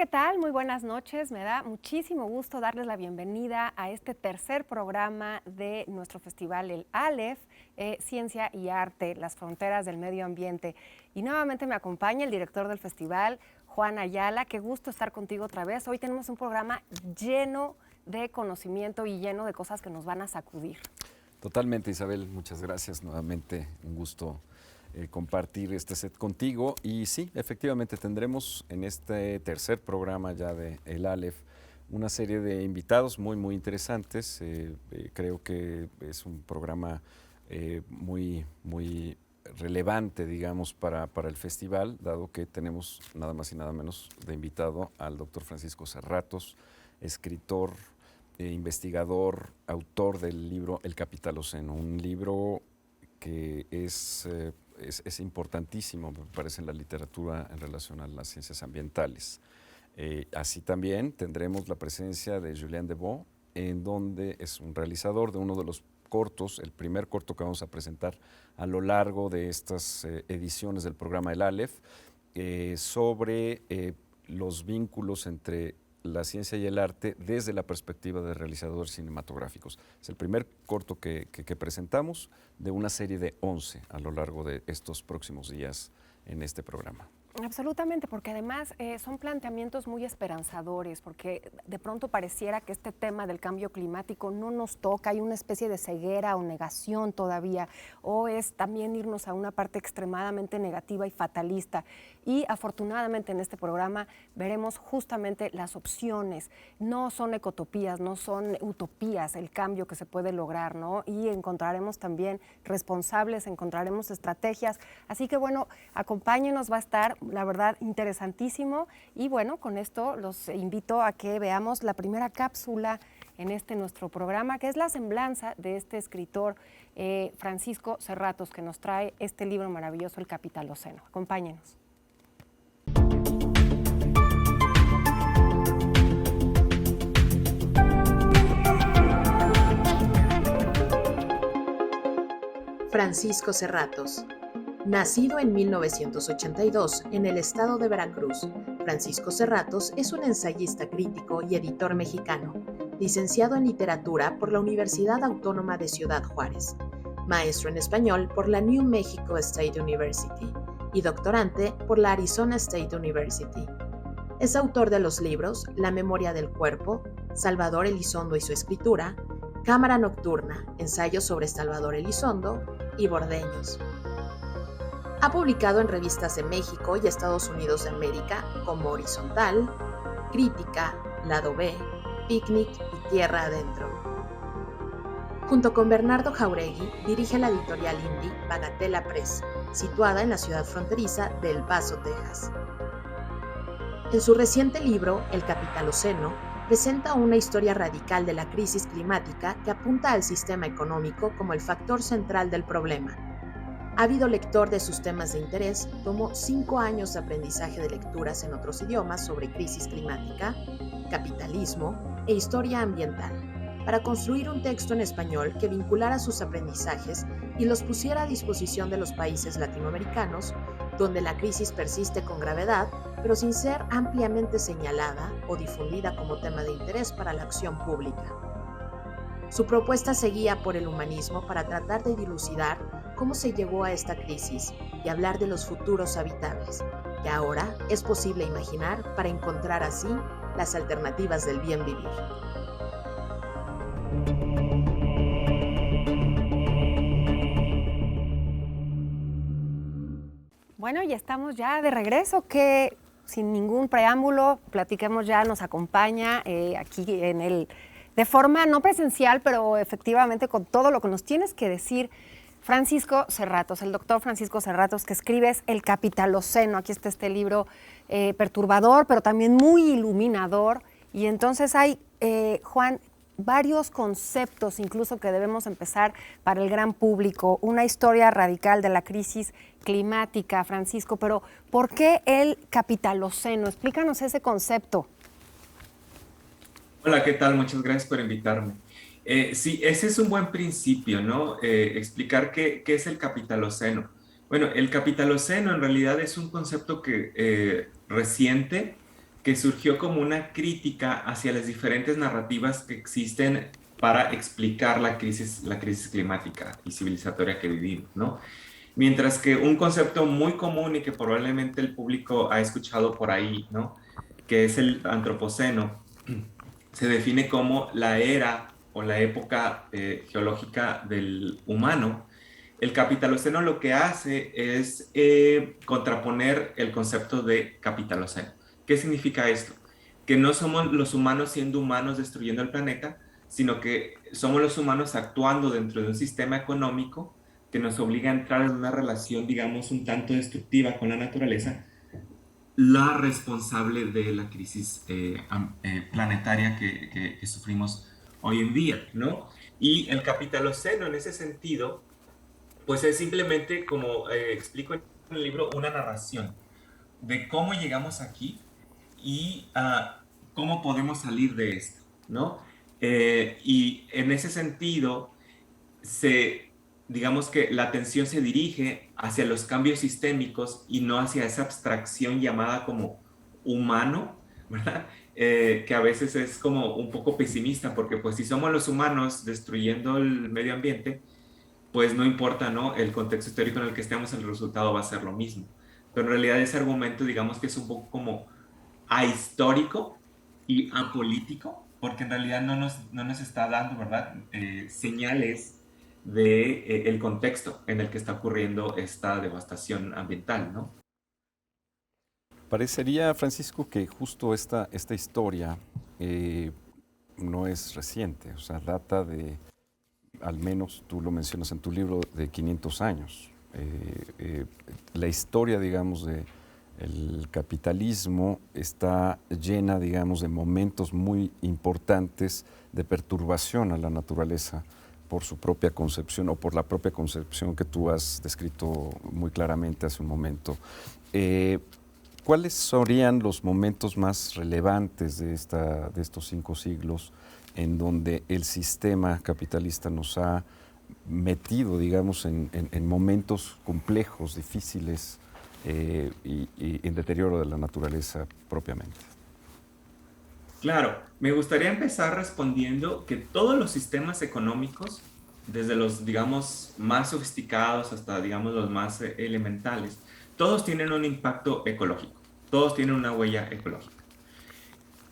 ¿qué tal? Muy buenas noches. Me da muchísimo gusto darles la bienvenida a este tercer programa de nuestro festival, el Aleph, Ciencia y Arte, las fronteras del medio ambiente. Y nuevamente me acompaña el director del festival, Juan Ayala. Qué gusto estar contigo otra vez. Hoy tenemos un programa lleno de conocimiento y lleno de cosas que nos van a sacudir. Totalmente, Isabel. Muchas gracias. Nuevamente, un gusto compartir este set contigo. Y sí, efectivamente tendremos en este tercer programa ya de El Aleph una serie de invitados muy interesantes. Creo que es un programa muy relevante, digamos, para el festival, dado que tenemos nada más y nada menos de invitado al doctor Francisco Serratos, escritor, investigador, autor del libro El Capitaloceno, un libro que es importantísimo, me parece, en la literatura en relación a las ciencias ambientales. Así también tendremos la presencia de Julien Debaux, en donde es un realizador de uno de los cortos, el primer corto que vamos a presentar a lo largo de estas ediciones del programa El Aleph, sobre los vínculos entre la ciencia y el arte desde la perspectiva de realizadores cinematográficos. Es el primer corto que presentamos de una serie de 11 a lo largo de estos próximos días en este programa. Absolutamente, porque además son planteamientos muy esperanzadores, porque de pronto pareciera que este tema del cambio climático no nos toca, hay una especie de ceguera o negación todavía, o es también irnos a una parte extremadamente negativa y fatalista. Y afortunadamente en este programa veremos justamente las opciones. No son ecotopías, no son utopías el cambio que se puede lograr, ¿no? Y encontraremos también responsables, encontraremos estrategias. Así que bueno, acompáñenos, va a estar, la verdad, interesantísimo. Y bueno, con esto los invito a que veamos la primera cápsula en nuestro programa, que es la semblanza de este escritor Francisco Serratos, que nos trae este libro maravilloso, El Capitaloceno. Acompáñenos. Francisco Serratos. Nacido en 1982 en el estado de Veracruz, Francisco Serratos es un ensayista crítico y editor mexicano, licenciado en literatura por la Universidad Autónoma de Ciudad Juárez, maestro en español por la New Mexico State University y doctorante por la Arizona State University. Es autor de los libros La memoria del cuerpo, Salvador Elizondo y su escritura, Cámara Nocturna, ensayos sobre Salvador Elizondo y Bordeños. Ha publicado en revistas de México y Estados Unidos de América como Horizontal, Crítica, Lado B, Picnic y Tierra Adentro. Junto con Bernardo Jauregui, dirige la editorial indie Bagatela Press, situada en la ciudad fronteriza de El Paso, Texas. En su reciente libro, El Capitaloceno, presenta una historia radical de la crisis climática que apunta al sistema económico como el factor central del problema. Ávido lector de sus temas de interés, tomó 5 años de aprendizaje de lecturas en otros idiomas sobre crisis climática, capitalismo e historia ambiental, para construir un texto en español que vinculara sus aprendizajes y los pusiera a disposición de los países latinoamericanos, donde la crisis persiste con gravedad, pero sin ser ampliamente señalada o difundida como tema de interés para la acción pública. Su propuesta se guía por el humanismo para tratar de dilucidar cómo se llegó a esta crisis y hablar de los futuros habitables, que ahora es posible imaginar para encontrar así las alternativas del bien vivir. Bueno, y estamos ya de regreso, que sin ningún preámbulo, platiquemos ya, nos acompaña aquí de forma no presencial, pero efectivamente con todo lo que nos tienes que decir, Francisco Serratos, el doctor Francisco Serratos, que escribes El Capitaloceno. Aquí está este libro perturbador, pero también muy iluminador. Y entonces hay, Juan, varios conceptos incluso que debemos empezar para el gran público. Una historia radical de la crisis climática, Francisco, pero ¿por qué el Capitaloceno? Explícanos ese concepto. Hola, ¿qué tal? Muchas gracias por invitarme. Sí, ese es un buen principio, ¿no? Explicar qué es el Capitaloceno. Bueno, el Capitaloceno en realidad es un concepto reciente que surgió como una crítica hacia las diferentes narrativas que existen para explicar la crisis climática y civilizatoria que vivimos, ¿no? Mientras que un concepto muy común y que probablemente el público ha escuchado por ahí, ¿no? Que es el antropoceno, se define como la era o la época geológica del humano. El capitaloceno lo que hace es contraponer el concepto de capitaloceno. ¿Qué significa esto? Que no somos los humanos siendo humanos destruyendo el planeta, sino que somos los humanos actuando dentro de un sistema económico que nos obliga a entrar en una relación, digamos, un tanto destructiva con la naturaleza, la responsable de la crisis planetaria que sufrimos hoy en día, ¿no? Y el capitaloceno en ese sentido, pues es simplemente, como explico en el libro, una narración de cómo llegamos aquí y cómo podemos salir de esto, ¿no? Y en ese sentido, digamos que la atención se dirige hacia los cambios sistémicos y no hacia esa abstracción llamada como humano, ¿verdad? Que a veces es como un poco pesimista, porque pues si somos los humanos destruyendo el medio ambiente, pues no importa, ¿no? El contexto histórico en el que estemos, el resultado va a ser lo mismo. Pero en realidad ese argumento, digamos que es un poco como ahistórico y apolítico, porque en realidad no nos está dando, ¿verdad? Señales de el contexto en el que está ocurriendo esta devastación ambiental, ¿no? Parecería, Francisco, que justo esta historia no es reciente, o sea, data de, al menos tú lo mencionas en tu libro, de 500 años. La historia, digamos, de el capitalismo está llena, digamos, de momentos muy importantes de perturbación a la naturaleza por su propia concepción o por la propia concepción que tú has descrito muy claramente hace un momento. ¿Cuáles serían los momentos más relevantes de estos 5 siglos en donde el sistema capitalista nos ha metido, digamos, en momentos complejos, difíciles y en deterioro de la naturaleza propiamente? Claro, me gustaría empezar respondiendo que todos los sistemas económicos, desde los, digamos, más sofisticados hasta, digamos, los más elementales, todos tienen un impacto ecológico, todos tienen una huella ecológica.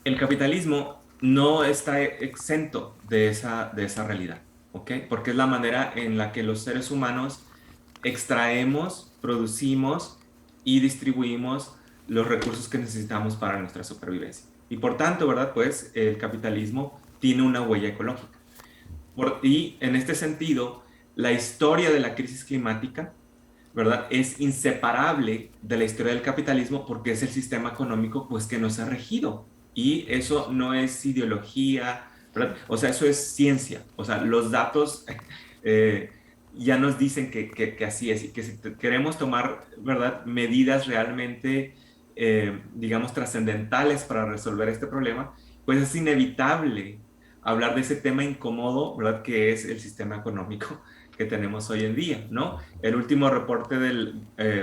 El capitalismo no está exento de esa realidad, ¿ok? Porque es la manera en la que los seres humanos extraemos, producimos y distribuimos los recursos que necesitamos para nuestra supervivencia. Y por tanto, ¿verdad? Pues el capitalismo tiene una huella ecológica. Y en este sentido, la historia de la crisis climática, ¿verdad? Es inseparable de la historia del capitalismo porque es el sistema económico pues que nos ha regido. Y eso no es ideología, ¿verdad? O sea, eso es ciencia. O sea, los datos ya nos dicen que así es y que si queremos tomar, ¿verdad? Medidas realmente, digamos, trascendentales para resolver este problema, pues es inevitable hablar de ese tema incómodo, ¿verdad? Que es el sistema económico que tenemos hoy en día, ¿no? El último reporte del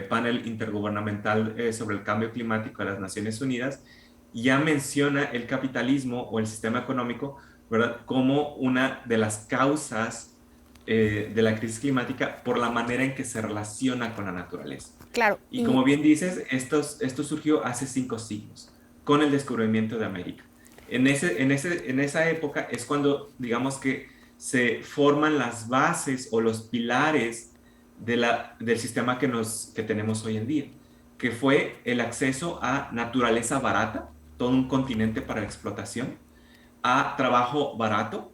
panel intergubernamental sobre el cambio climático de las Naciones Unidas ya menciona el capitalismo o el sistema económico, ¿verdad? Como una de las causas de la crisis climática por la manera en que se relaciona con la naturaleza. Claro. Y como bien dices, esto surgió hace 5 siglos, con el descubrimiento de América. En esa época es cuando, digamos que se forman las bases o los pilares del sistema que tenemos hoy en día, que fue el acceso a naturaleza barata, todo un continente para la explotación, a trabajo barato.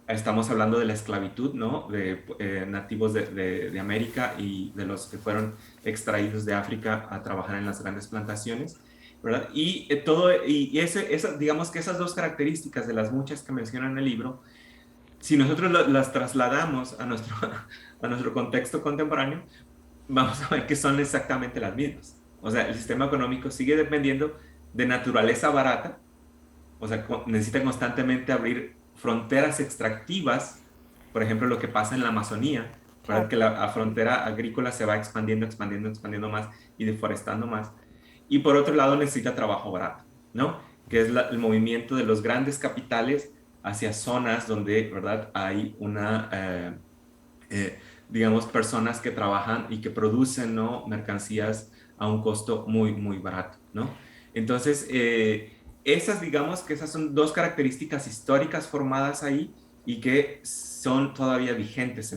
Estamos hablando de la esclavitud, ¿no? De nativos de América y de los que fueron extraídos de África a trabajar en las grandes plantaciones, ¿verdad? Y digamos que esas 2 características de las muchas que menciona en el libro, si nosotros las trasladamos a nuestro contexto contemporáneo, vamos a ver que son exactamente las mismas. O sea, el sistema económico sigue dependiendo de naturaleza barata, o sea, necesita constantemente abrir fronteras extractivas, por ejemplo, lo que pasa en la Amazonía, para que la frontera agrícola se va expandiendo más y deforestando más. Y por otro lado, necesita trabajo barato. ¿no? Que es el movimiento de los grandes capitales hacia zonas donde, ¿verdad?, hay digamos, personas que trabajan y que producen, ¿no?, mercancías a un costo muy, muy barato, ¿no? Entonces, digamos que esas son dos características históricas formadas ahí y que son todavía vigentes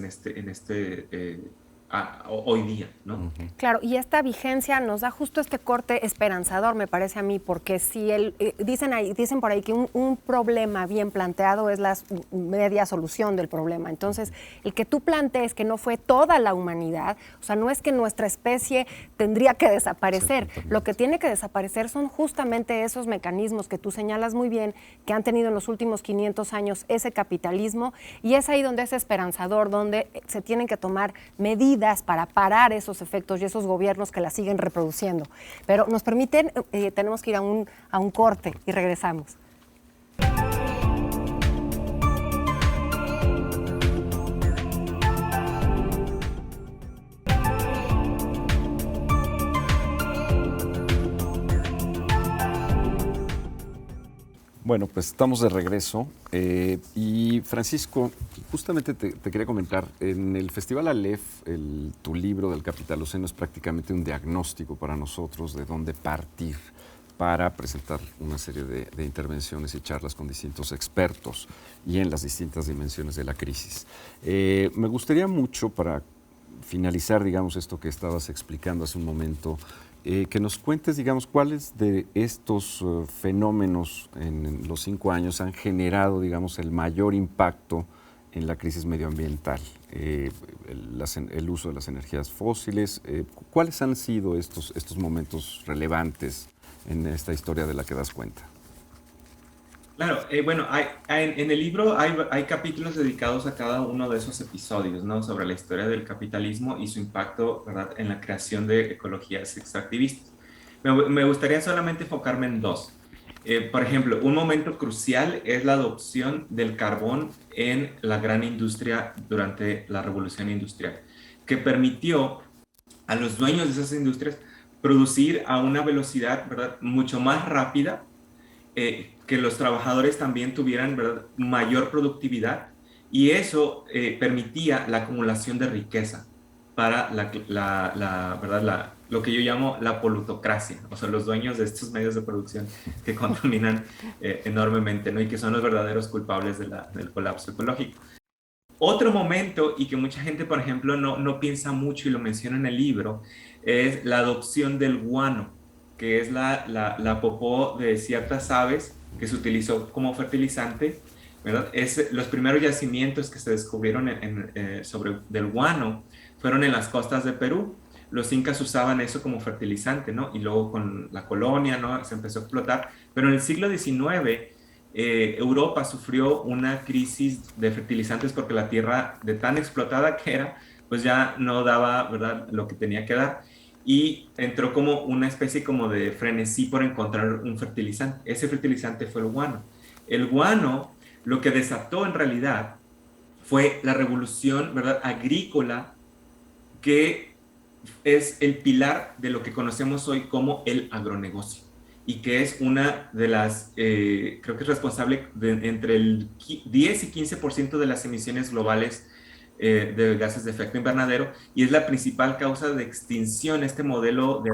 hoy día, ¿no? Claro, y esta vigencia nos da justo este corte esperanzador, me parece a mí, porque si dicen por ahí que un problema bien planteado es la media solución del problema. Entonces, el que tú plantees que no fue toda la humanidad, o sea, no es que nuestra especie tendría que desaparecer. Lo que tiene que desaparecer son justamente esos mecanismos que tú señalas muy bien, que han tenido en los últimos 500 años ese capitalismo, y es ahí donde es esperanzador, donde se tienen que tomar medidas para parar esos efectos y esos gobiernos que la siguen reproduciendo. Pero nos permiten, tenemos que ir a un corte y regresamos. Bueno, pues estamos de regreso y Francisco, justamente te quería comentar, en el Festival Aleph, tu libro del Capitaloceno es prácticamente un diagnóstico para nosotros de dónde partir para presentar una serie de intervenciones y charlas con distintos expertos y en las distintas dimensiones de la crisis. Me gustaría mucho, para finalizar, digamos, esto que estabas explicando hace un momento, que nos cuentes, digamos, cuáles de estos fenómenos en los 5 años han generado, digamos, el mayor impacto en la crisis medioambiental, el uso de las energías fósiles. ¿Cuáles han sido estos momentos relevantes en esta historia de la que das cuenta? Claro, bueno, en el libro hay capítulos dedicados a cada uno de esos episodios, ¿no? Sobre la historia del capitalismo y su impacto, ¿verdad?, en la creación de ecologías extractivistas. Me gustaría solamente enfocarme en dos. Por ejemplo, un momento crucial es la adopción del carbón en la gran industria durante la revolución industrial, que permitió a los dueños de esas industrias producir a una velocidad, ¿verdad?, mucho más rápida, que los trabajadores también tuvieran, ¿verdad?, mayor productividad, y eso permitía la acumulación de riqueza para ¿verdad?, lo que yo llamo la polutocracia, o sea, los dueños de estos medios de producción que contaminan enormemente, ¿no?, y que son los verdaderos culpables del colapso ecológico. Otro momento, y que mucha gente, por ejemplo, no piensa mucho y lo menciona en el libro, es la adopción del guano, que es la popó de ciertas aves que se utilizó como fertilizante, ¿verdad? Los primeros yacimientos que se descubrieron del guano fueron en las costas de Perú. Los incas usaban eso como fertilizante, ¿no? Y luego con la colonia, ¿no?, se empezó a explotar. Pero en el siglo XIX, Europa sufrió una crisis de fertilizantes porque la tierra, de tan explotada que era, pues ya no daba, ¿verdad?, lo que tenía que dar. Y entró como una especie como de frenesí por encontrar un fertilizante. Ese fertilizante fue el guano. El guano lo que desató en realidad fue la revolución, ¿verdad?, agrícola, que es el pilar de lo que conocemos hoy como el agronegocio, y que es una de las, creo que es responsable de entre el 10 y 15% de las emisiones globales de gases de efecto invernadero, y es la principal causa de extinción. Este modelo de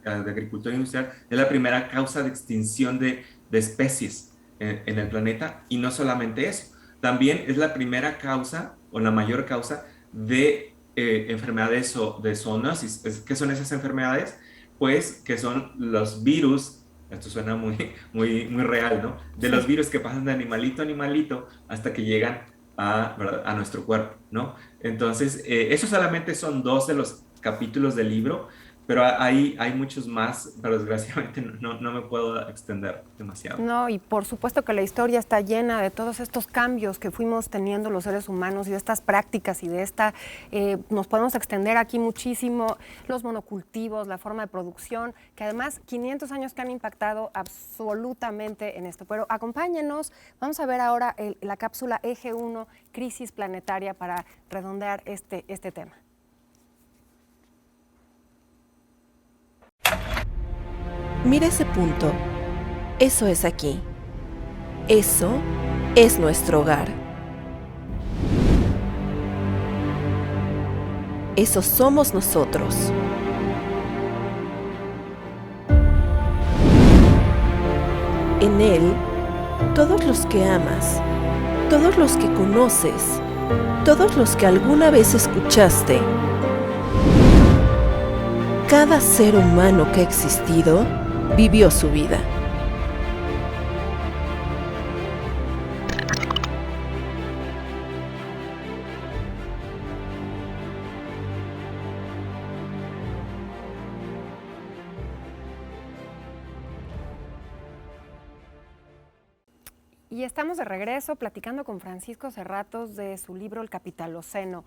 agricultura industrial es la primera causa de extinción de especies en el planeta, y no solamente eso, también es la primera causa o la mayor causa de enfermedades de zoonosis. ¿Qué son esas enfermedades? Pues que son los virus, esto suena muy real, ¿no? De los virus que pasan de animalito a animalito hasta que llegan a nuestro cuerpo, ¿no? Entonces, esos solamente son 2 de los capítulos del libro, pero hay muchos más, pero desgraciadamente no me puedo extender demasiado. No, y por supuesto que la historia está llena de todos estos cambios que fuimos teniendo los seres humanos y de estas prácticas y de nos podemos extender aquí muchísimo, los monocultivos, la forma de producción, que además 500 años que han impactado absolutamente en esto. Pero acompáñenos, vamos a ver ahora la cápsula Eje 1, Crisis Planetaria, para redondear este tema. Mira ese punto. Eso es aquí. Eso es nuestro hogar. Eso somos nosotros. En él, todos los que amas, todos los que conoces, todos los que alguna vez escuchaste, cada ser humano que ha existido vivió su vida. Y estamos de regreso platicando con Francisco Serratos de su libro El Capitaloceno.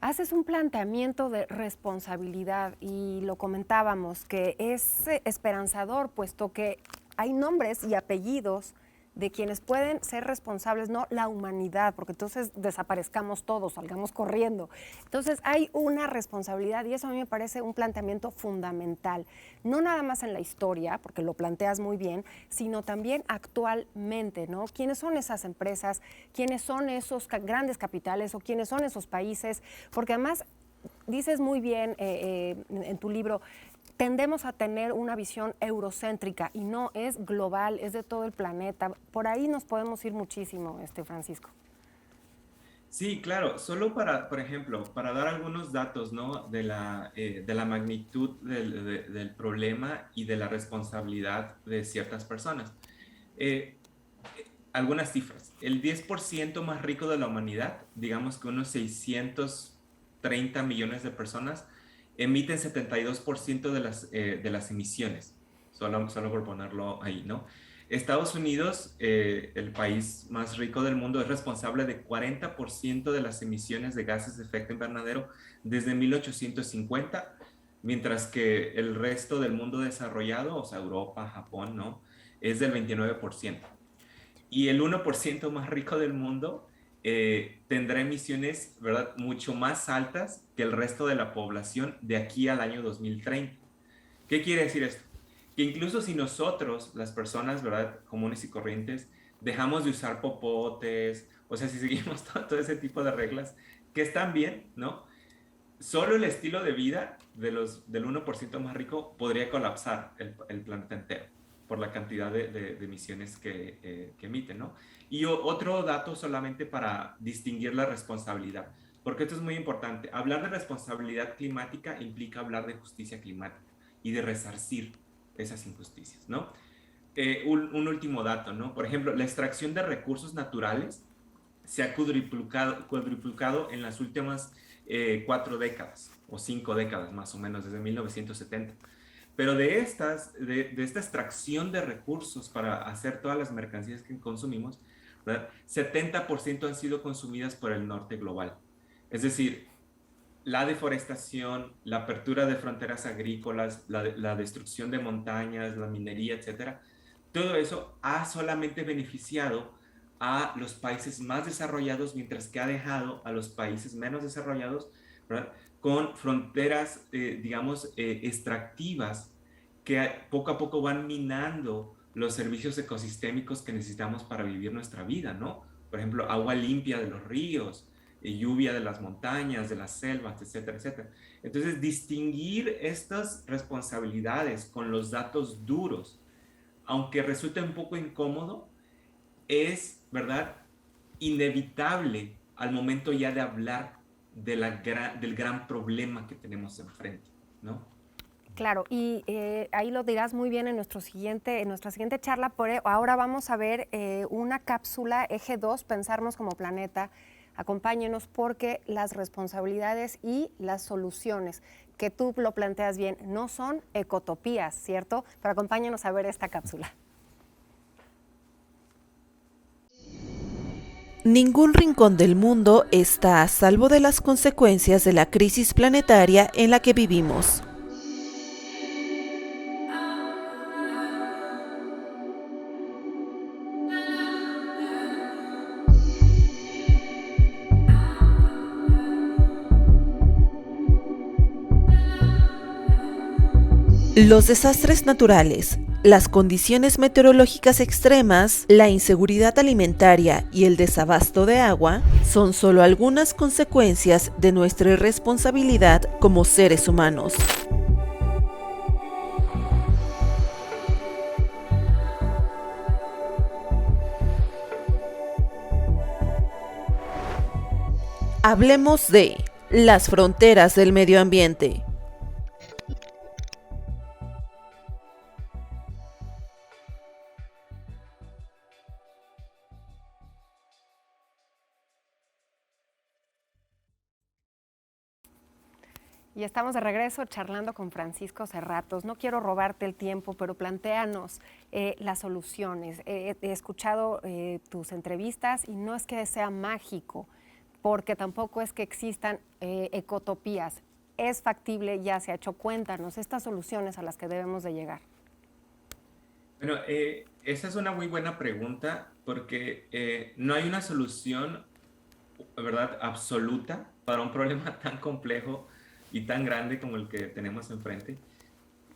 Haces un planteamiento de responsabilidad y lo comentábamos, que es esperanzador, puesto que hay nombres y apellidos de quienes pueden ser responsables, no la humanidad, porque entonces desaparezcamos todos, salgamos corriendo. Entonces hay una responsabilidad y eso a mí me parece un planteamiento fundamental, no nada más en la historia, porque lo planteas muy bien, sino también actualmente, ¿no? ¿Quiénes son esas empresas? ¿Quiénes son esos grandes capitales? ¿O quiénes son esos países? Porque además dices muy bien en tu libro, tendemos a tener una visión eurocéntrica y no, es global, es de todo el planeta. Por ahí nos podemos ir muchísimo, Francisco. Sí, claro. Solo por ejemplo, para dar algunos datos, ¿no? de la magnitud del problema y de la responsabilidad de ciertas personas. Algunas cifras. El 10% más rico de la humanidad, digamos que unos 630 millones de personas, emiten 72% de las emisiones, solo por ponerlo ahí, ¿no? Estados Unidos, el país más rico del mundo, es responsable de 40% de las emisiones de gases de efecto invernadero desde 1850, mientras que el resto del mundo desarrollado, o sea, Europa, Japón, ¿no? Es del 29%. Y el 1% más rico del mundo tendrá emisiones, ¿verdad?, mucho más altas que el resto de la población de aquí al año 2030. ¿Qué quiere decir esto? Que incluso si nosotros, las personas, ¿verdad?, comunes y corrientes, dejamos de usar popotes, o sea, si seguimos todo ese tipo de reglas, que están bien, ¿no? Solo el estilo de vida del 1% más rico podría colapsar el planeta entero por la cantidad de emisiones que emiten, ¿no? Y otro dato solamente para distinguir la responsabilidad, porque esto es muy importante. Hablar de responsabilidad climática implica hablar de justicia climática y de resarcir esas injusticias, ¿no? Un último dato, ¿no? Por ejemplo, la extracción de recursos naturales se ha cuadruplicado en las últimas 4 décadas, o 5 décadas más o menos, desde 1970. Pero de esta extracción de recursos para hacer todas las mercancías que consumimos, ¿verdad?, 70% han sido consumidas por el norte global. Es decir, la deforestación, la apertura de fronteras agrícolas, la destrucción de montañas, la minería, etcétera, todo eso ha solamente beneficiado a los países más desarrollados, mientras que ha dejado a los países menos desarrollados, ¿verdad?, con fronteras, extractivas, que poco a poco van minando los servicios ecosistémicos que necesitamos para vivir nuestra vida, ¿no? Por ejemplo, agua limpia de los ríos, lluvia de las montañas, de las selvas, etcétera, etcétera. Entonces, distinguir estas responsabilidades con los datos duros, aunque resulte un poco incómodo, es, ¿verdad?, inevitable al momento ya de hablar del gran problema que tenemos enfrente, ¿no? Claro, y ahí lo dirás muy bien en nuestra siguiente charla. Ahora vamos a ver una cápsula, eje 2, Pensarnos como planeta. Acompáñenos, porque las responsabilidades y las soluciones, que tú lo planteas bien, no son ecotopías, ¿cierto? Pero acompáñenos a ver esta cápsula. Ningún rincón del mundo está a salvo de las consecuencias de la crisis planetaria en la que vivimos. Los desastres naturales, Las condiciones meteorológicas extremas, la inseguridad alimentaria y el desabasto de agua son solo algunas consecuencias de nuestra irresponsabilidad como seres humanos. Hablemos de las fronteras del medio ambiente. Y estamos de regreso charlando con Francisco Serratos. No quiero robarte el tiempo, pero plantéanos las soluciones. He escuchado tus entrevistas y no es que sea mágico, porque tampoco es que existan ecotopías. Es factible, ya se ha hecho. Cuéntanos estas soluciones a las que debemos de llegar. Bueno, esa es una muy buena pregunta porque no hay una solución, ¿verdad?, absoluta para un problema tan complejo y tan grande como el que tenemos enfrente,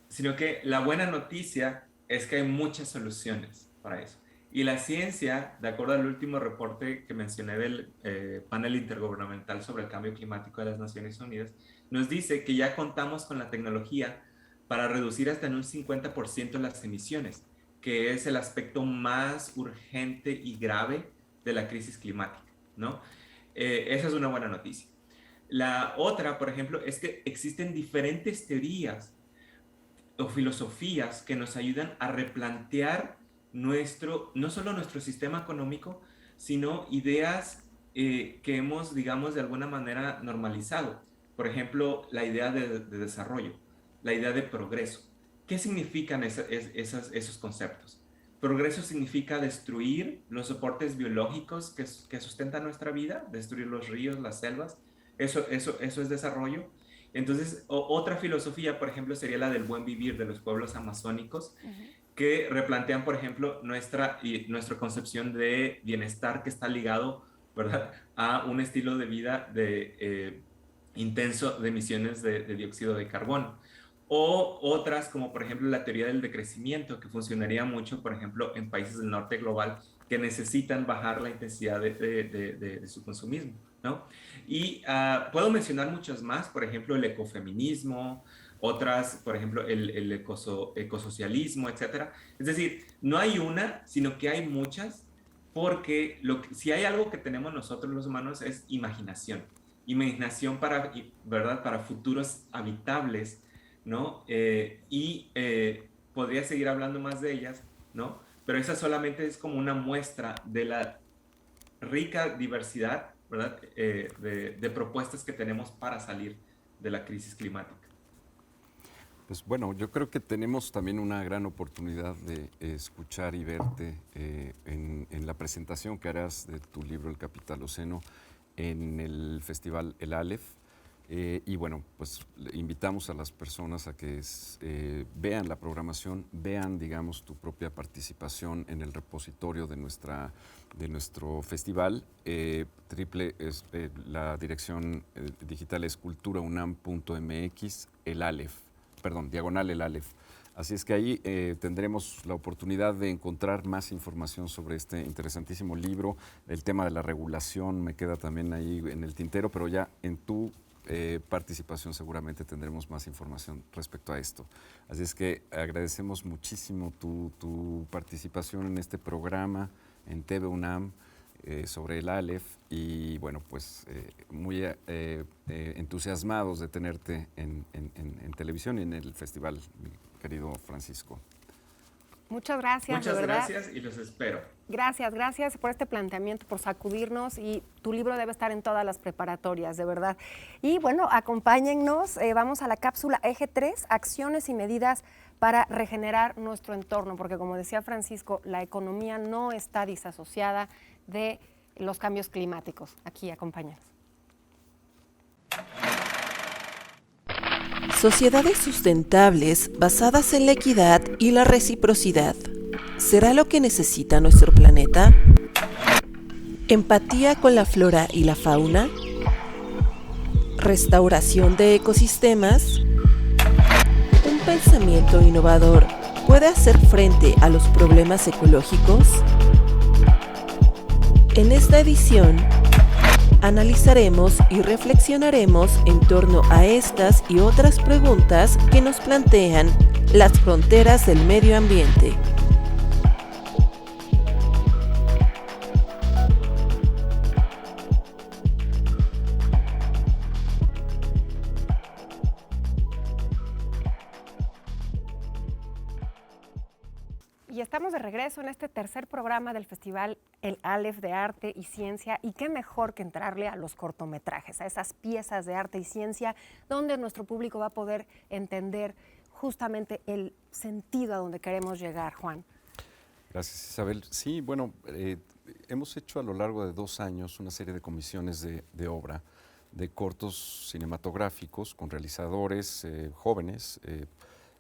sino que la buena noticia es que hay muchas soluciones para eso. Y la ciencia, de acuerdo al último reporte que mencioné del panel intergubernamental sobre el cambio climático de las Naciones Unidas, nos dice que ya contamos con la tecnología para reducir hasta en un 50% las emisiones, que es el aspecto más urgente y grave de la crisis climática, ¿no? Esa es una buena noticia. La otra, por ejemplo, es que existen diferentes teorías o filosofías que nos ayudan a replantear no solo nuestro sistema económico, sino ideas que hemos, digamos, de alguna manera normalizado. Por ejemplo, la idea de desarrollo, la idea de progreso. ¿Qué significan esos conceptos? Progreso significa destruir los soportes biológicos que sustentan nuestra vida, destruir los ríos, las selvas. Eso es desarrollo. Entonces, otra filosofía, por ejemplo, sería la del buen vivir de los pueblos amazónicos, que replantean, por ejemplo, nuestra concepción de bienestar que está ligado, ¿verdad?, a un estilo de vida intenso de emisiones de dióxido de carbono. O otras, como por ejemplo la teoría del decrecimiento, que funcionaría mucho, por ejemplo, en países del norte global que necesitan bajar la intensidad de su consumismo, ¿no? Y puedo mencionar muchas más, por ejemplo, el ecofeminismo, otras, por ejemplo, el ecosocialismo, etcétera. Es decir, no hay una, sino que hay muchas, porque si hay algo que tenemos nosotros los humanos es imaginación. Imaginación ¿verdad?, para futuros habitables, ¿no? Podría seguir hablando más de ellas, ¿no? Pero esa solamente es como una muestra de la rica diversidad, ¿verdad?, de propuestas que tenemos para salir de la crisis climática. Pues bueno, yo creo que tenemos también una gran oportunidad de escuchar y verte en la presentación que harás de tu libro El Capitaloceno en el festival El Aleph. Y bueno, pues invitamos a las personas a que vean la programación, vean, digamos, tu propia participación en el repositorio de nuestro festival. La dirección digital es culturaunam.mx, el Aleph, diagonal el Aleph. Así es que ahí tendremos la oportunidad de encontrar más información sobre este interesantísimo libro. El tema de la regulación me queda también ahí en el tintero, pero ya en tu participación seguramente tendremos más información respecto a esto. Así es que agradecemos muchísimo tu participación en este programa en TV UNAM sobre el Aleph y bueno, pues muy entusiasmados de tenerte en televisión y en el festival, mi querido Francisco. Muchas gracias. Muchas gracias y los espero. Gracias por este planteamiento, por sacudirnos, y tu libro debe estar en todas las preparatorias, de verdad. Y bueno, acompáñennos, vamos a la cápsula Eje 3, acciones y medidas para regenerar nuestro entorno, porque como decía Francisco, la economía no está disasociada de los cambios climáticos. Aquí, acompáñanos. Sociedades sustentables basadas en la equidad y la reciprocidad. ¿Será lo que necesita nuestro planeta? ¿Empatía con la flora y la fauna? ¿Restauración de ecosistemas? ¿Un pensamiento innovador puede hacer frente a los problemas ecológicos? En esta edición, analizaremos y reflexionaremos en torno a estas y otras preguntas que nos plantean las fronteras del medio ambiente. Y estamos de regreso en este tercer programa del Festival El Aleph de Arte y Ciencia, y qué mejor que entrarle a los cortometrajes, a esas piezas de arte y ciencia donde nuestro público va a poder entender justamente el sentido a donde queremos llegar, Juan. Gracias, Isabel. Sí, bueno, hemos hecho a lo largo de 2 años una serie de comisiones de obra, de cortos cinematográficos con realizadores jóvenes,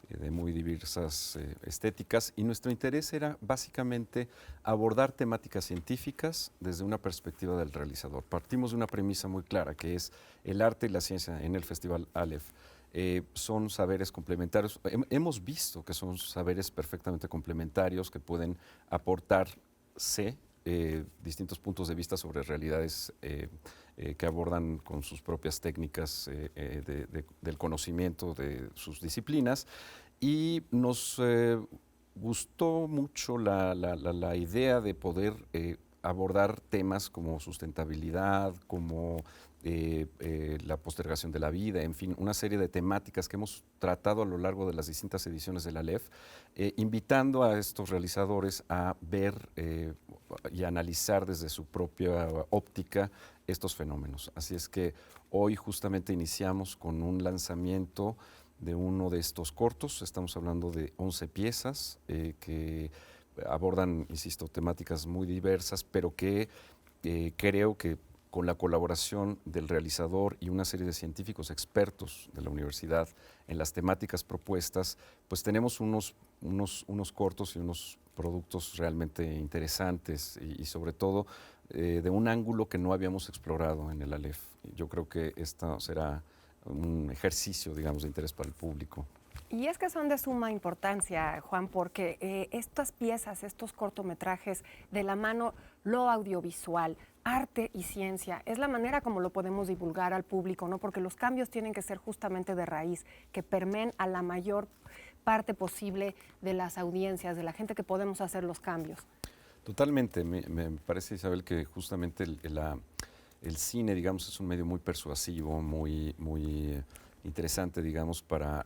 de muy diversas estéticas, y nuestro interés era básicamente abordar temáticas científicas desde una perspectiva del realizador. Partimos de una premisa muy clara, que es el arte y la ciencia en el Festival Aleph. Son saberes complementarios. Hemos visto que son saberes perfectamente complementarios que pueden aportarse distintos puntos de vista sobre realidades que abordan con sus propias técnicas del conocimiento de sus disciplinas, y nos gustó mucho la idea de poder abordar temas como sustentabilidad, como la postergación de la vida, en fin, una serie de temáticas que hemos tratado a lo largo de las distintas ediciones del Aleph, invitando a estos realizadores a ver y analizar desde su propia óptica estos fenómenos. Así es que hoy justamente iniciamos con un lanzamiento de uno de estos cortos. Estamos hablando de 11 piezas que abordan, insisto, temáticas muy diversas, pero que creo que con la colaboración del realizador y una serie de científicos expertos de la universidad en las temáticas propuestas, pues tenemos unos cortos y unos productos realmente interesantes y sobre todo de un ángulo que no habíamos explorado en el Aleph. Yo creo que esto será un ejercicio, digamos, de interés para el público. Y es que son de suma importancia, Juan, porque estas piezas, estos cortometrajes, de la mano lo audiovisual, arte y ciencia, es la manera como lo podemos divulgar al público, ¿no? Porque los cambios tienen que ser justamente de raíz, que permeen a la mayor parte posible de las audiencias, de la gente que podemos hacer los cambios. Totalmente. Me parece, Isabel, que justamente el cine, digamos, es un medio muy persuasivo, muy interesante, digamos, para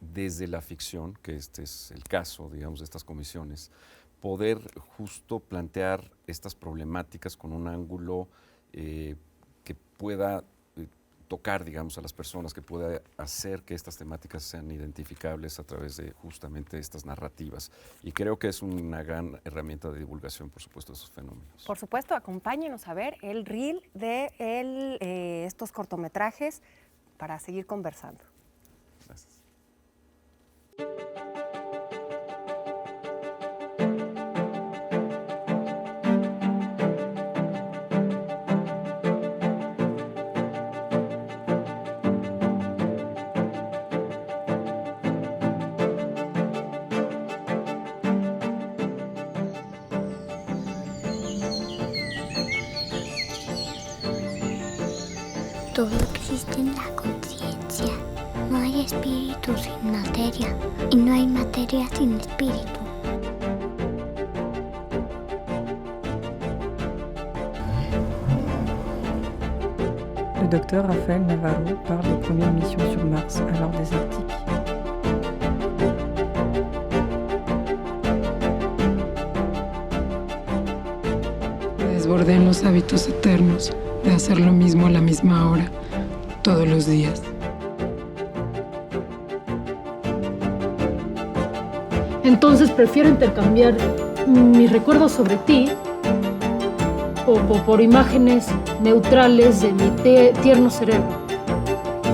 desde la ficción, que este es el caso, digamos, de estas comisiones, poder justo plantear estas problemáticas con un ángulo que pueda tocar, digamos, a las personas, que pueda hacer que estas temáticas sean identificables a través de justamente estas narrativas. Y creo que es una gran herramienta de divulgación, por supuesto, de esos fenómenos. Por supuesto, acompáñenos a ver el reel de estos cortometrajes para seguir conversando. Gracias. Todo existe en la conciencia. No hay espíritu sin materia y no hay materia sin espíritu. Le docteur Raphaël Navarro parle des premières missions sur Mars, alors désertique. Desbordé en los hábitos eternos de hacer lo mismo a la misma hora, todos los días. Entonces prefiero intercambiar mis recuerdos sobre ti por imágenes neutrales de mi tierno cerebro.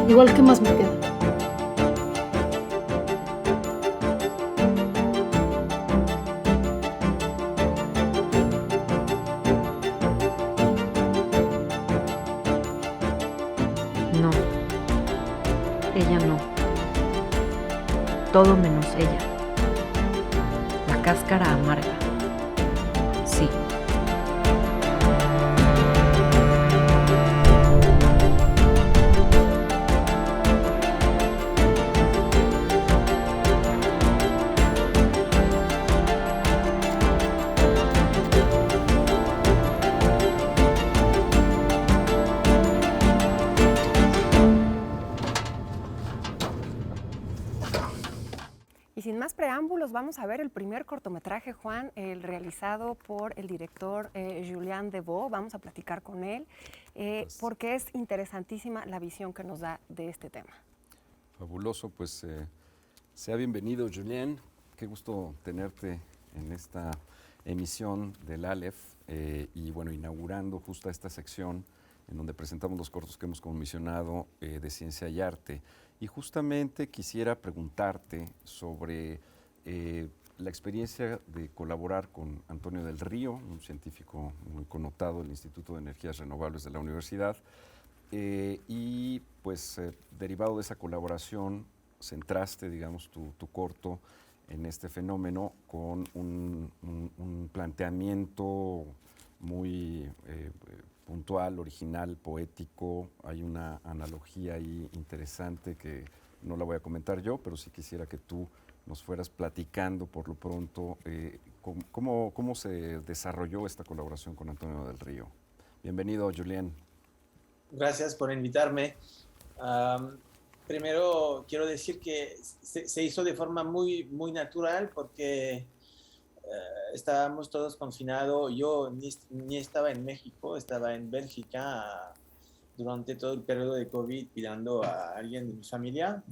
Igual, ¿qué más me queda? No, ella no. Todo menos ella. cáscara amarga. Sí. Y sin más preámbulos, vamos a ver el primer cortometraje, Juan, el realizado por el director Julien Devaux. Vamos a platicar con él porque es interesantísima la visión que nos da de este tema. Fabuloso, pues sea bienvenido, Julien. Qué gusto tenerte en esta emisión del Aleph y bueno, inaugurando justo esta sección en donde presentamos los cortos que hemos comisionado de ciencia y arte. Y justamente quisiera preguntarte sobre la experiencia de colaborar con Antonio del Río, un científico muy connotado del Instituto de Energías Renovables de la universidad, y pues derivado de esa colaboración centraste, digamos, tu corto en este fenómeno con un planteamiento muy puntual, original, poético. Hay una analogía ahí interesante que no la voy a comentar yo, pero sí quisiera que tú nos fueras platicando por lo pronto cómo se desarrolló esta colaboración con Antonio del Río. Bienvenido, Julien. Gracias por invitarme. Primero quiero decir que se hizo de forma muy natural porque estábamos todos confinados. Yo ni estaba en México, estaba en Bélgica durante todo el periodo de COVID cuidando a alguien de mi familia.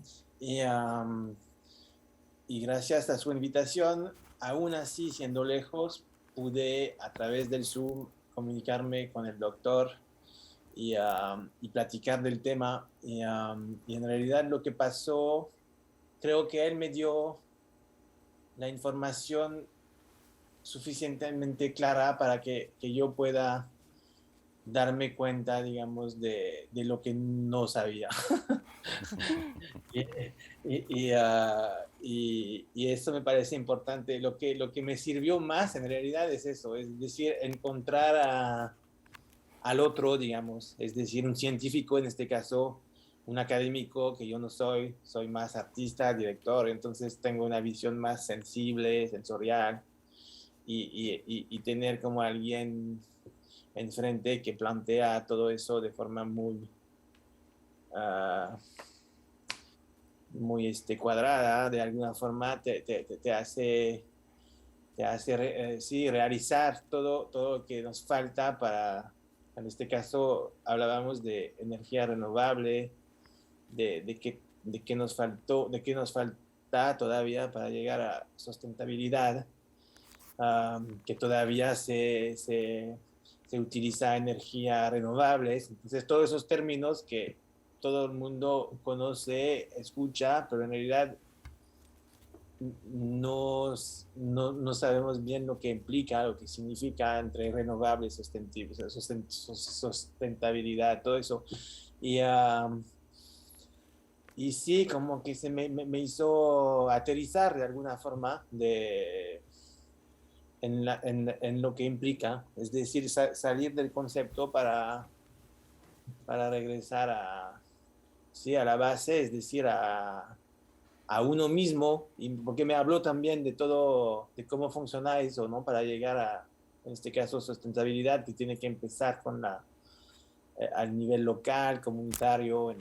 Y gracias a su invitación, aún así siendo lejos, pude a través del Zoom comunicarme con el doctor y platicar del tema. Y en realidad lo que pasó, creo que él me dio la información suficientemente clara para que yo pueda darme cuenta, digamos, de lo que no sabía. y eso me parece importante. Lo que me sirvió más en realidad es eso, es decir, encontrar al otro, digamos, es decir, un científico en este caso, un académico, que yo no soy más artista, director, entonces tengo una visión más sensible, sensorial, y tener como alguien enfrente que plantea todo eso de forma muy cuadrada, de alguna forma te hace realizar todo lo que nos falta para, en este caso hablábamos de energía renovable, de qué nos falta todavía para llegar a sustentabilidad, que todavía se utiliza energía renovables. Entonces todos esos términos que todo el mundo conoce, escucha, pero en realidad no sabemos bien lo que implica, lo que significa entre renovables, sustentabilidad, todo eso. Y sí, como que se me hizo aterrizar de alguna forma en lo que implica, es decir, salir del concepto para regresar a la base, es decir, a uno mismo, y porque me habló también de todo, de cómo funciona eso, ¿no? Para llegar a, en este caso, sustentabilidad, que tiene que empezar con al nivel local, comunitario,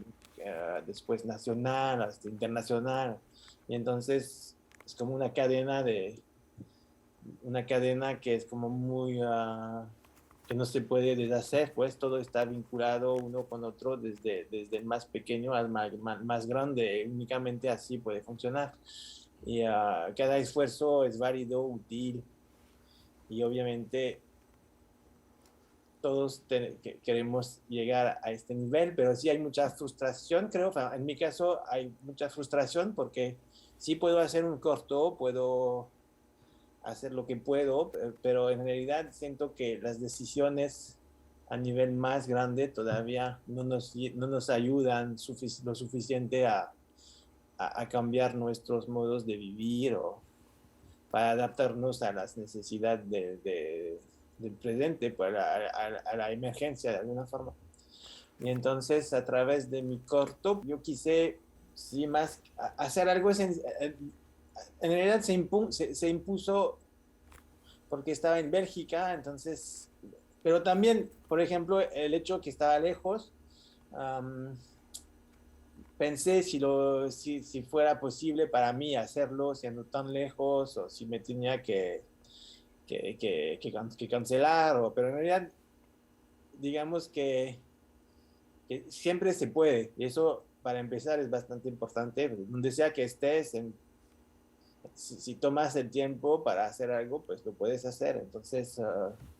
después nacional, hasta internacional, y entonces es como una cadena que es como muy que no se puede deshacer, pues todo está vinculado uno con otro desde el más pequeño al más grande, únicamente así puede funcionar. Y cada esfuerzo es válido, útil, y obviamente todos queremos llegar a este nivel, pero sí hay mucha frustración, creo. En mi caso hay mucha frustración porque sí puedo hacer un corto, puedo hacer lo que puedo, pero en realidad siento que las decisiones a nivel más grande todavía no nos ayudan lo suficiente a cambiar nuestros modos de vivir o para adaptarnos a las necesidades del presente, pues, a la emergencia de alguna forma. Y entonces, a través de mi corto, yo quise, sí, más hacer algo en realidad se impuso porque estaba en Bélgica, entonces, pero también, por ejemplo, el hecho que estaba lejos, pensé si fuera posible para mí hacerlo siendo tan lejos, o si me tenía que cancelar, pero en realidad, digamos que siempre se puede, y eso para empezar es bastante importante. Donde sea que estés, si tomas el tiempo para hacer algo, pues lo puedes hacer. Entonces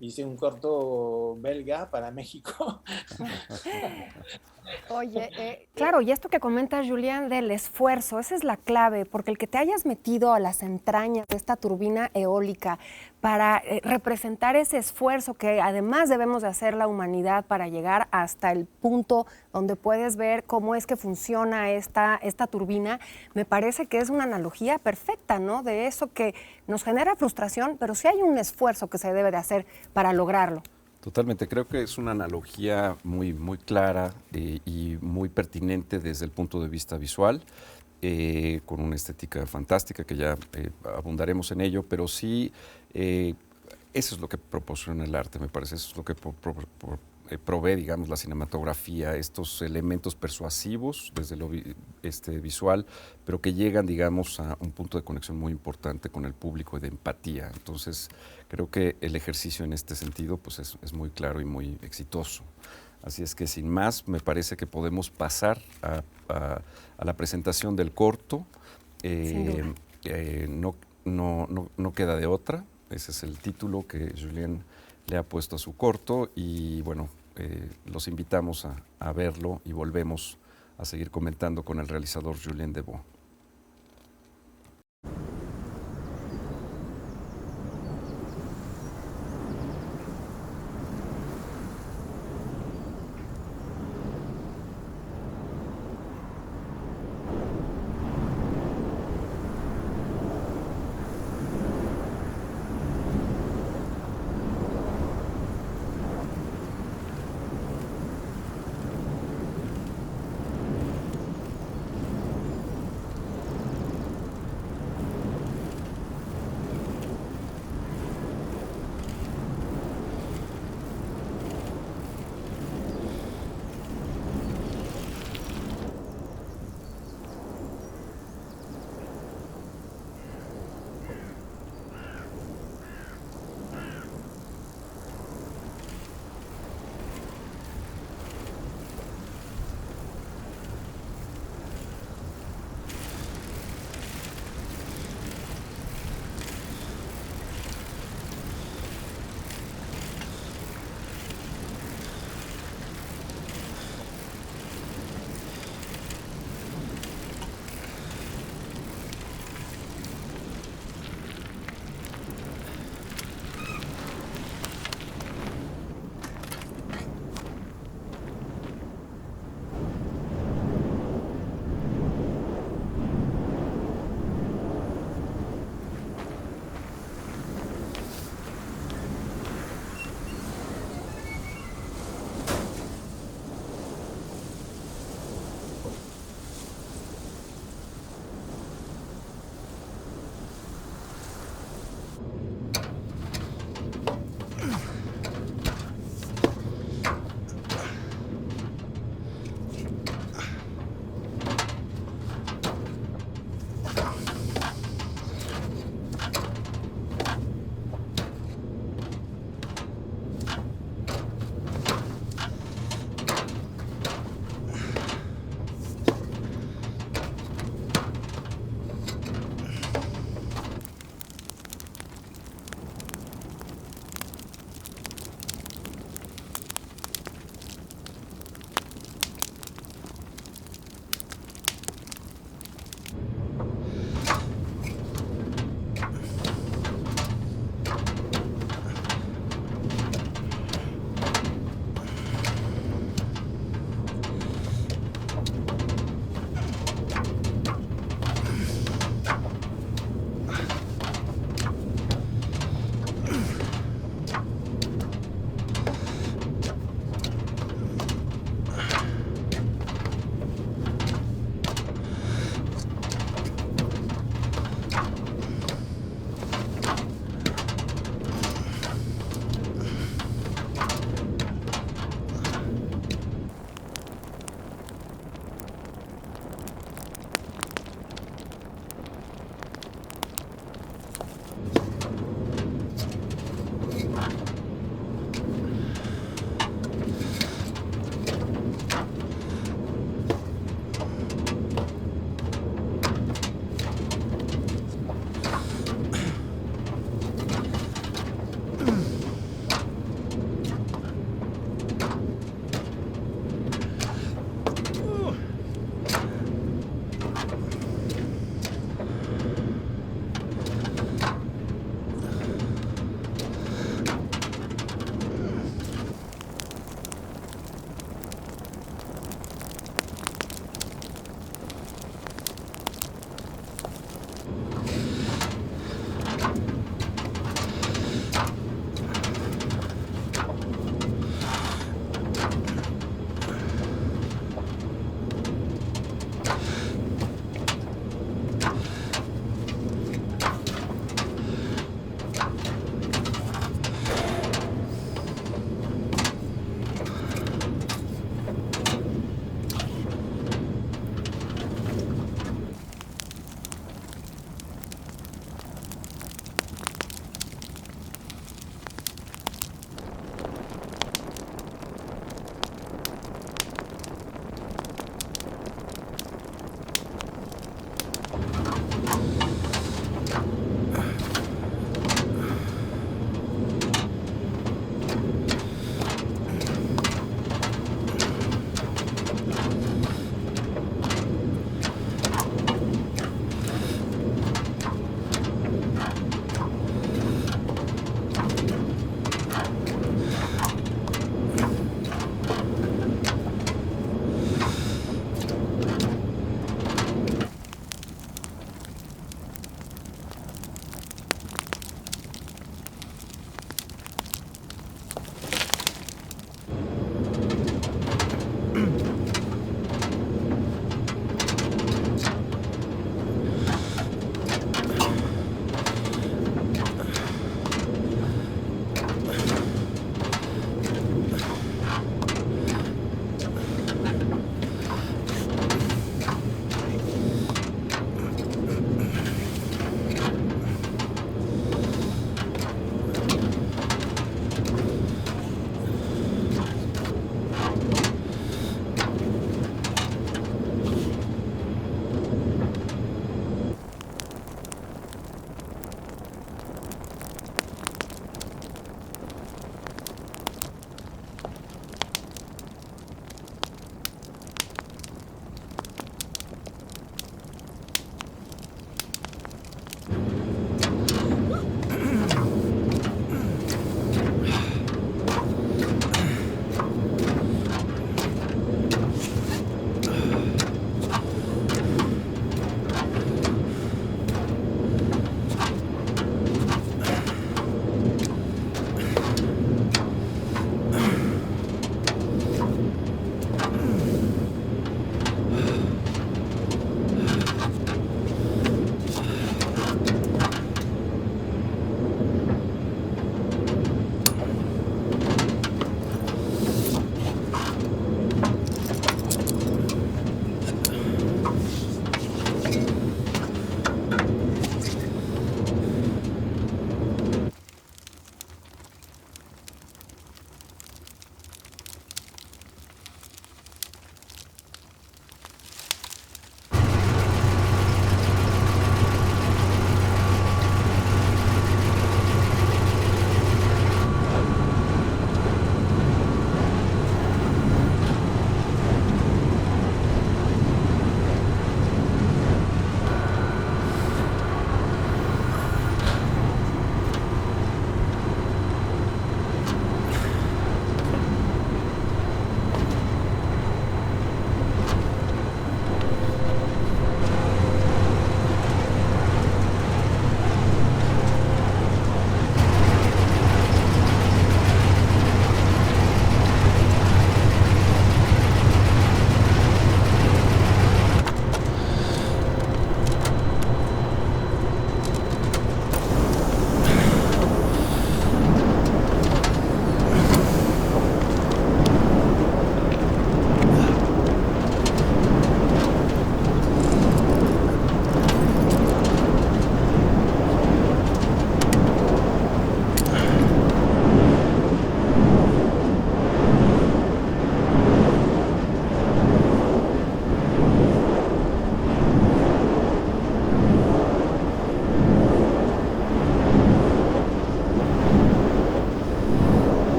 hice un corto belga para México. Oye, claro, y esto que comenta Julián del esfuerzo, esa es la clave, porque el que te hayas metido a las entrañas de esta turbina eólica para representar ese esfuerzo que además debemos de hacer la humanidad para llegar hasta el punto donde puedes ver cómo es que funciona esta turbina, me parece que es una analogía perfecta, ¿no? De eso que nos genera frustración, pero sí hay un esfuerzo que se debe de hacer para lograrlo. Totalmente, creo que es una analogía muy, muy clara y muy pertinente desde el punto de vista visual, con una estética fantástica que ya abundaremos en ello, pero sí, eso es lo que proporciona el arte, me parece, eso es lo que provee, digamos, la cinematografía, estos elementos persuasivos desde lo visual, pero que llegan, digamos, a un punto de conexión muy importante con el público y de empatía. Entonces, creo que el ejercicio en este sentido pues es muy claro y muy exitoso. Así es que, sin más, me parece que podemos pasar a la presentación del corto. No queda de otra. Ese es el título que Julien le ha puesto a su corto y bueno, los invitamos a verlo y volvemos a seguir comentando con el realizador Julien Debaux.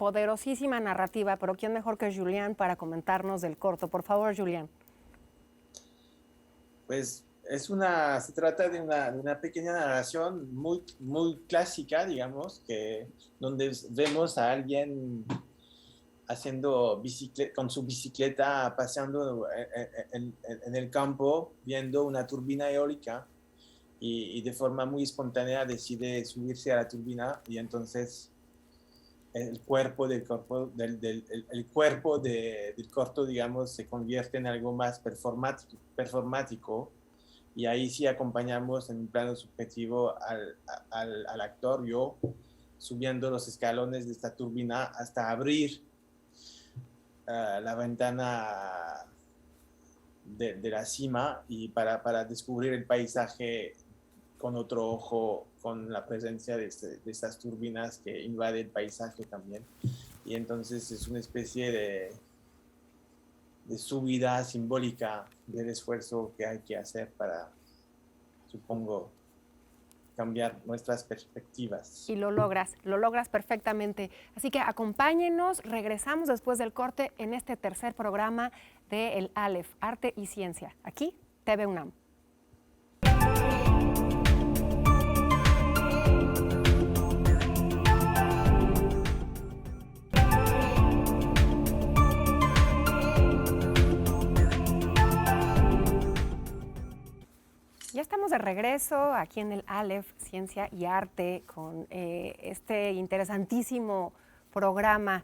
poderosísima narrativa, pero ¿quién mejor que Julián para comentarnos del corto? Por favor, Julián. Pues se trata de una pequeña narración muy clásica, digamos, donde vemos a alguien haciendo con su bicicleta, paseando en el campo, viendo una turbina eólica y de forma muy espontánea decide subirse a la turbina y entonces el cuerpo del corto, digamos, se convierte en algo más performático y ahí sí acompañamos en un plano subjetivo al actor, yo, subiendo los escalones de esta turbina hasta abrir la ventana de la cima y para descubrir el paisaje con otro ojo, con la presencia de estas turbinas que invade el paisaje también. Y entonces es una especie de subida simbólica del esfuerzo que hay que hacer para, supongo, cambiar nuestras perspectivas. Y lo logras perfectamente. Así que acompáñenos, regresamos después del corte en este tercer programa de El Aleph, Arte y Ciencia, aquí, TV UNAM. Ya estamos de regreso aquí en el Aleph, Ciencia y Arte, con este interesantísimo programa.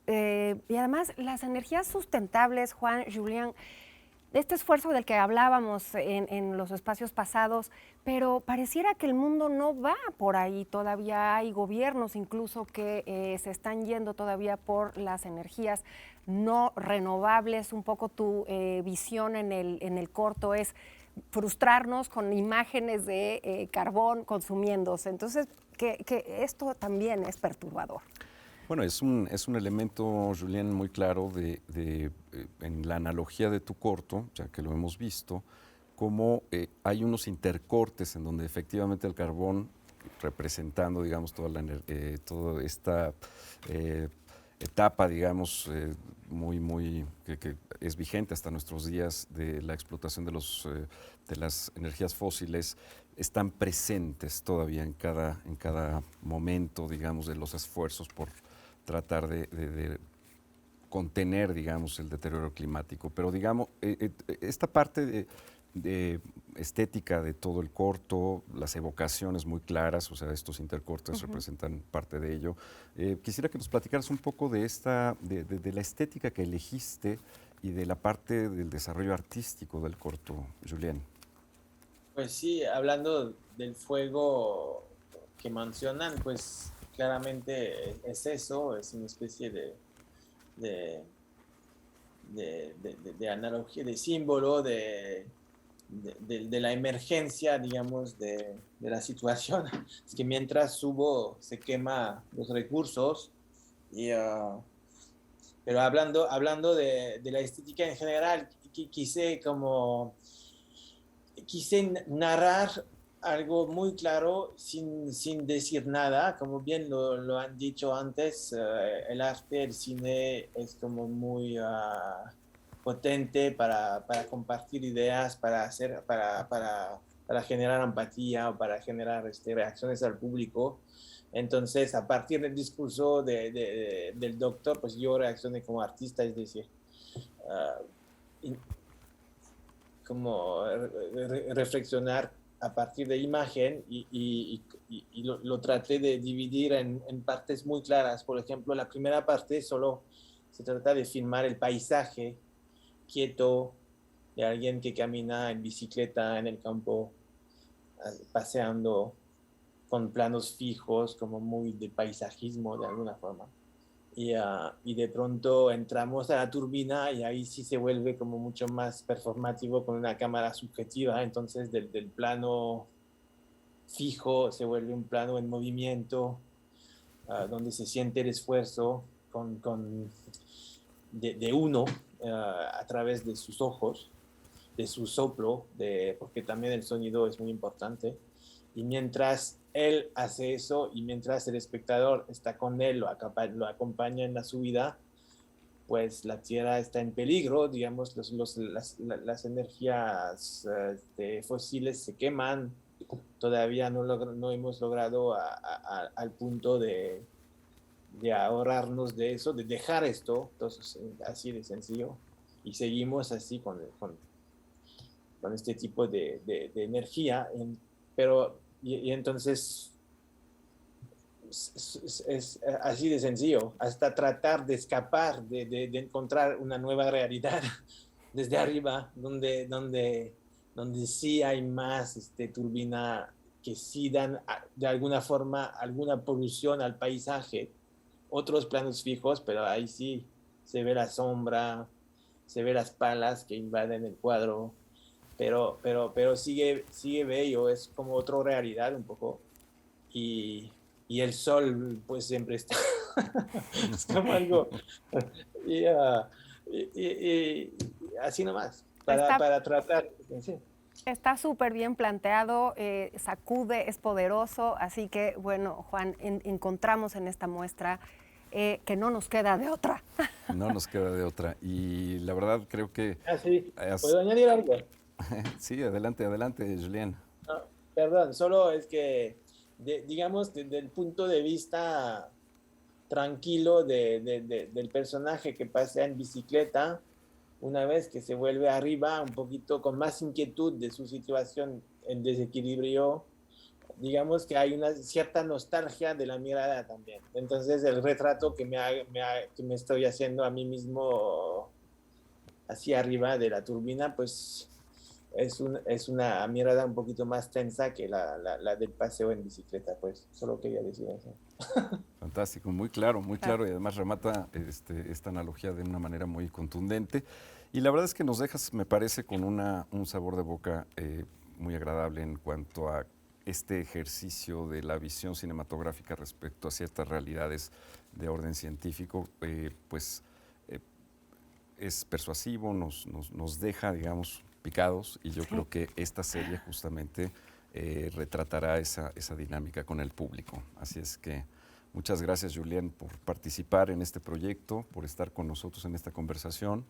Y además, las energías sustentables, Juan, Julián, este esfuerzo del que hablábamos en los espacios pasados, pero pareciera que el mundo no va por ahí. Todavía hay gobiernos incluso que se están yendo todavía por las energías no renovables. Un poco tu visión en el corto es frustrarnos con imágenes de carbón consumiéndose. Entonces, que esto también es perturbador. Bueno, es un elemento, Julián, muy claro en la analogía de tu corto, ya que lo hemos visto, cómo hay unos intercortes en donde efectivamente el carbón, representando, digamos, toda esta etapa, digamos, que es vigente hasta nuestros días de la explotación de las energías fósiles, están presentes todavía en cada momento, digamos, de los esfuerzos por tratar de contener, digamos, el deterioro climático. Pero, digamos, esta parte de estética de todo el corto, las evocaciones muy claras, o sea, estos intercortes representan parte de ello. Quisiera que nos platicaras un poco de la estética que elegiste y de la parte del desarrollo artístico del corto, Julián. Pues sí, hablando del fuego que mencionan, pues claramente es eso, es una especie de analogía, de símbolo, de la emergencia, digamos, de la situación. Es que mientras se quema los recursos, pero hablando de la estética en general, quise narrar algo muy claro sin decir nada. Como bien lo han dicho antes, el arte, el cine es como muy potente para compartir ideas, para generar empatía o para generar reacciones al público. Entonces, a partir del discurso del doctor, pues yo reaccioné como artista, es decir, como reflexionar a partir de imagen y lo traté de dividir en partes muy claras. Por ejemplo, la primera parte solo se trata de filmar el paisaje quieto de alguien que camina en bicicleta en el campo, paseando con planos fijos, como muy de paisajismo de alguna forma. Y de pronto entramos a la turbina y ahí sí se vuelve como mucho más performativo con una cámara subjetiva. Entonces del plano fijo se vuelve un plano en movimiento, donde se siente el esfuerzo de uno a través de sus ojos, de su soplo, porque también el sonido es muy importante. Y mientras él hace eso y mientras el espectador está con él, lo acompaña en la subida, pues la Tierra está en peligro, digamos, las energías fósiles se queman, todavía no hemos logrado al punto de ahorrarnos de eso, de dejar esto, entonces así de sencillo, y seguimos así con este tipo de energía, y entonces es así de sencillo, hasta tratar de escapar, de encontrar una nueva realidad desde arriba, donde sí hay más turbina que sí dan de alguna forma alguna polución al paisaje, otros planos fijos, pero ahí sí se ve la sombra, se ve las palas que invaden el cuadro, pero sigue bello, es como otra realidad un poco, y el sol pues siempre está es como algo y así nomás para tratar, sí. Está súper bien planteado, sacude, es poderoso, así que bueno, Juan, encontramos en esta muestra que no nos queda de otra. No nos queda de otra, y la verdad creo que... Sí, ¿puedo añadir algo? Sí, adelante, Julien. No, perdón, solo es que digamos, desde el punto de vista tranquilo del personaje que pasea en bicicleta, una vez que se vuelve arriba, un poquito con más inquietud de su situación en desequilibrio, digamos que hay una cierta nostalgia de la mirada también. Entonces el retrato que me estoy haciendo a mí mismo hacia arriba de la turbina, pues es una mirada un poquito más tensa que la del paseo en bicicleta, pues solo quería decir eso. Fantástico, muy claro, y además remata esta analogía de una manera muy contundente, y la verdad es que nos dejas, me parece, con un sabor de boca muy agradable en cuanto a este ejercicio de la visión cinematográfica respecto a ciertas realidades de orden científico, es persuasivo, nos deja, digamos, picados, y yo creo que esta serie justamente retratará esa dinámica con el público. Así es que muchas gracias, Julien, por participar en este proyecto, por estar con nosotros en esta conversación,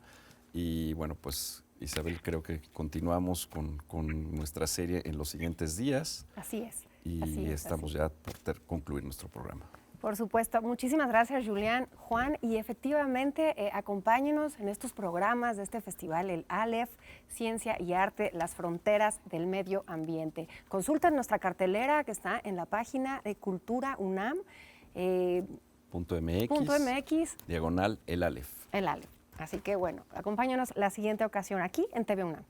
y bueno, pues Isabel, creo que continuamos con nuestra serie en los siguientes días. Así es. Y estamos ya por concluir nuestro programa. Por supuesto. Muchísimas gracias, Julián, Juan, y efectivamente acompáñenos en estos programas de este festival, el Aleph, Ciencia y Arte, las fronteras del medio ambiente. Consulten nuestra cartelera que está en la página de Cultura UNAM. .mx, diagonal, el Aleph. El Aleph. Así que bueno, acompáñanos la siguiente ocasión aquí en TV UNAM.